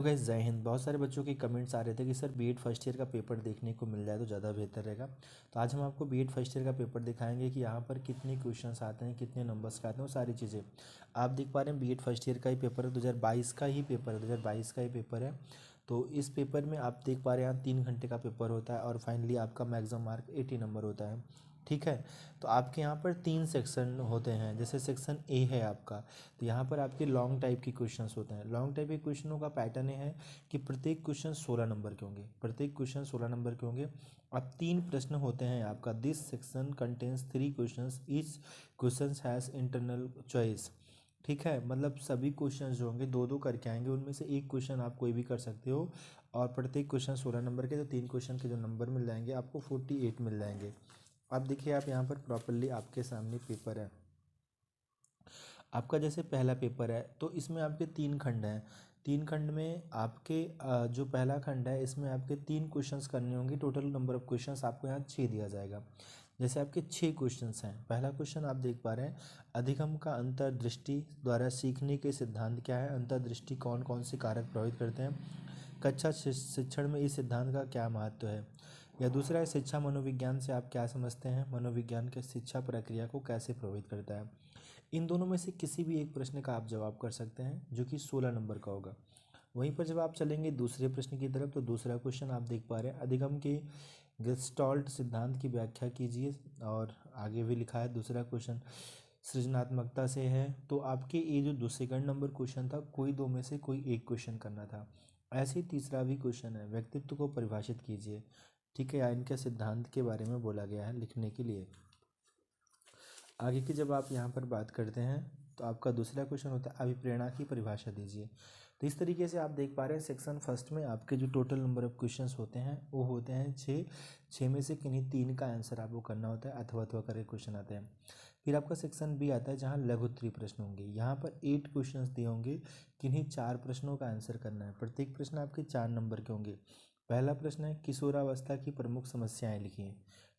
Guys जय हिंद। बहुत सारे बच्चों के कमेंट्स आ रहे थे कि सर बीएड फर्स्ट ईयर का पेपर देखने को मिल जाए तो ज़्यादा बेहतर रहेगा। तो आज हम आपको बीएड फर्स्ट ईयर का पेपर दिखाएंगे कि यहाँ पर कितने क्वेश्चंस आते हैं, कितने नंबर्स के आते हैं, वो सारी चीज़ें आप देख पा रहे हैं। बीएड फर्स्ट ईयर का ही पेपर है, 2022 का ही पेपर है, 2022 का ही पेपर है। तो इस पेपर में आप देख पा रहे हैं यहाँ 3 घंटे का पेपर होता है और फाइनली आपका मैक्सिमम मार्क 80 नंबर होता है। ठीक है, तो आपके यहाँ पर 3 सेक्शन होते हैं। जैसे सेक्शन ए है आपका, तो यहाँ पर आपके लॉन्ग टाइप के क्वेश्चंस होते हैं। लॉन्ग टाइप के क्वेश्चनों का पैटर्न ये है कि प्रत्येक क्वेश्चन 16 नंबर के होंगे, प्रत्येक क्वेश्चन 16 नंबर के होंगे। अब 3 प्रश्न होते हैं आपका। This section contains 3 questions, each question has internal choice. ठीक है, मतलब सभी क्वेश्चन जो होंगे 2-2 करके आएंगे, उनमें से एक क्वेश्चन आप कोई भी कर सकते हो। और प्रत्येक क्वेश्चन 16 नंबर के, तो 3 क्वेश्चन के जो नंबर मिल जाएंगे आपको 48 मिल जाएंगे। अब देखिए आप यहाँ पर प्रॉपरली आपके सामने पेपर है आपका। जैसे पहला पेपर है तो इसमें आपके 3 खंड हैं। 3 खंड में आपके जो पहला खंड है इसमें आपके 3 क्वेश्चंस करने होंगे। टोटल नंबर ऑफ क्वेश्चंस आपको यहाँ 6 दिया जाएगा। जैसे आपके 6 क्वेश्चंस हैं। पहला क्वेश्चन आप देख पा रहे हैं, अधिगम का अंतर्दृष्टि द्वारा सीखने के सिद्धांत क्या है। अंतर्दृष्टि कौन कौन से कारक प्रभावित करते हैं। कक्षा शिक्षण में इस सिद्धांत का क्या महत्व है। या दूसरा है, शिक्षा मनोविज्ञान से आप क्या समझते हैं। मनोविज्ञान के शिक्षा प्रक्रिया को कैसे प्रभावित करता है। इन दोनों में से किसी भी एक प्रश्न का आप जवाब कर सकते हैं जो कि 16 नंबर का होगा। वहीं पर जब आप चलेंगे दूसरे प्रश्न की तरफ, तो दूसरा क्वेश्चन आप देख पा रहे हैं, अधिगम के गेस्टाल्ट सिद्धांत की व्याख्या कीजिए। और आगे भी लिखा है दूसरा क्वेश्चन सृजनात्मकता से है। तो आपके ये जो सेकंड नंबर क्वेश्चन था, कोई दो में से कोई एक क्वेश्चन करना था। ऐसे ही तीसरा भी क्वेश्चन है, व्यक्तित्व को परिभाषित कीजिए। ठीक है, या इनके सिद्धांत के बारे में बोला गया है लिखने के लिए। आगे की जब आप यहाँ पर बात करते हैं तो आपका दूसरा क्वेश्चन होता है, अभिप्रेरणा की परिभाषा दीजिए। तो इस तरीके से आप देख पा रहे हैं सेक्शन फर्स्ट में आपके जो टोटल नंबर ऑफ क्वेश्चंस होते हैं वो होते हैं 6। 6 में से किन्हीं 3 का आंसर आपको करना होता है, अथवा अथवा करके क्वेश्चन आते हैं। फिर आपका सेक्शन बी आता है जहाँ लघु उत्तरीय प्रश्न होंगे। यहाँ पर 8 क्वेश्चन दिए होंगे, किन्हीं 4 प्रश्नों का आंसर करना है। प्रत्येक प्रश्न आपके 4 नंबर के होंगे। पहला प्रश्न है, किशोरावस्था की प्रमुख समस्याएं लिखिए।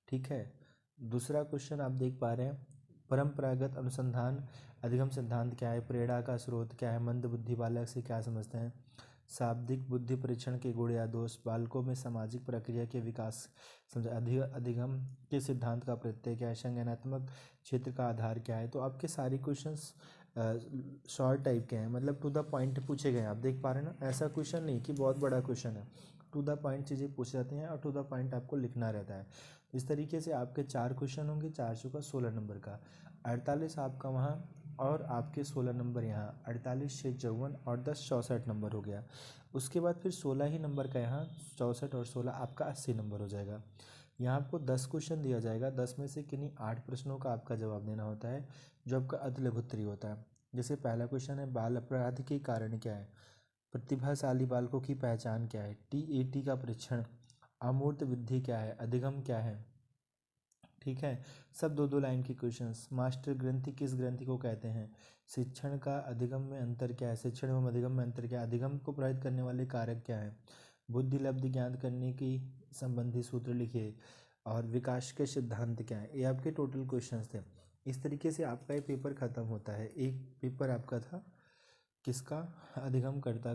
ठीक है, दूसरा क्वेश्चन आप देख पा रहे हैं, परंपरागत अनुसंधान अधिगम सिद्धांत क्या है। प्रेरणा का स्रोत क्या है। मंद बुद्धि बालक से क्या समझते हैं। शाब्दिक बुद्धि परीक्षण के गुण या दोष। बालकों में सामाजिक प्रक्रिया के विकास समझ। अधिगम के सिद्धांत का प्रत्यय क्या है। संज्ञानात्मक क्षेत्र का आधार क्या है। तो आपके सारे क्वेश्चंस शॉर्ट टाइप के हैं, मतलब टू द पॉइंट पूछे गए हैं। आप देख पा रहे हैं ना, ऐसा क्वेश्चन नहीं कि बहुत बड़ा क्वेश्चन है। टू द पॉइंट चीज़ें पूछ जाती हैं और टू द पॉइंट आपको लिखना रहता है। इस तरीके से आपके 4 क्वेश्चन होंगे, 4 चौका 16 नंबर का। 48 आपका वहाँ और आपके 16 नंबर यहाँ। 48 6 54 और 10 64 नंबर हो गया। उसके बाद फिर 16 ही नंबर का यहाँ 64 और 16 आपका 80 नंबर हो जाएगा। यहाँ आपको 10 क्वेश्चन दिया जाएगा, 10 में से किन्हीं 8 प्रश्नों का आपका जवाब देना होता है जो आपका अति लघु उत्तरीय होता है। जैसे पहला क्वेश्चन है, बाल अपराध के कारण क्या है। प्रतिभाशाली बालकों की पहचान क्या है। टीएटी का परीक्षण। अमूर्त वृद्धि क्या है। अधिगम क्या है। ठीक है, सब 2-2 लाइन के क्वेश्चंस। मास्टर ग्रंथि किस ग्रंथि को कहते हैं। शिक्षण का अधिगम में अंतर क्या है। शिक्षण एवं अधिगम में अंतर क्या है। अधिगम को प्रभावित करने वाले कारक क्या है। बुद्धि लब्धि ज्ञान करने की संबंधी सूत्र लिखिए। और विकास के सिद्धांत क्या है। ये आपके टोटल क्वेश्चंस थे। इस तरीके से आपका ये पेपर ख़त्म होता है। एक पेपर आपका था किसका, अधिगमकर्ता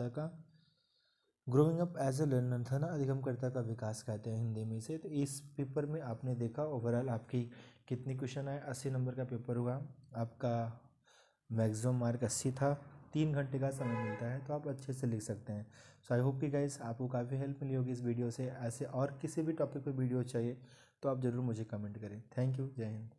का growing up as a learner था ना, अधिगमकर्ता का विकास कहते हैं हिंदी में से। तो इस पेपर में आपने देखा ओवरऑल आपकी कितने क्वेश्चन आए। 80 नंबर का पेपर हुआ आपका, मैक्सिमम मार्क 80 था। 3 घंटे का समय मिलता है तो आप अच्छे से लिख सकते हैं। सो आई होप कि गाइस आपको काफ़ी हेल्प मिली होगी इस वीडियो से। ऐसे और किसी भी टॉपिक पर वीडियो चाहिए तो आप ज़रूर मुझे कमेंट करें। थैंक यू, जय हिंद।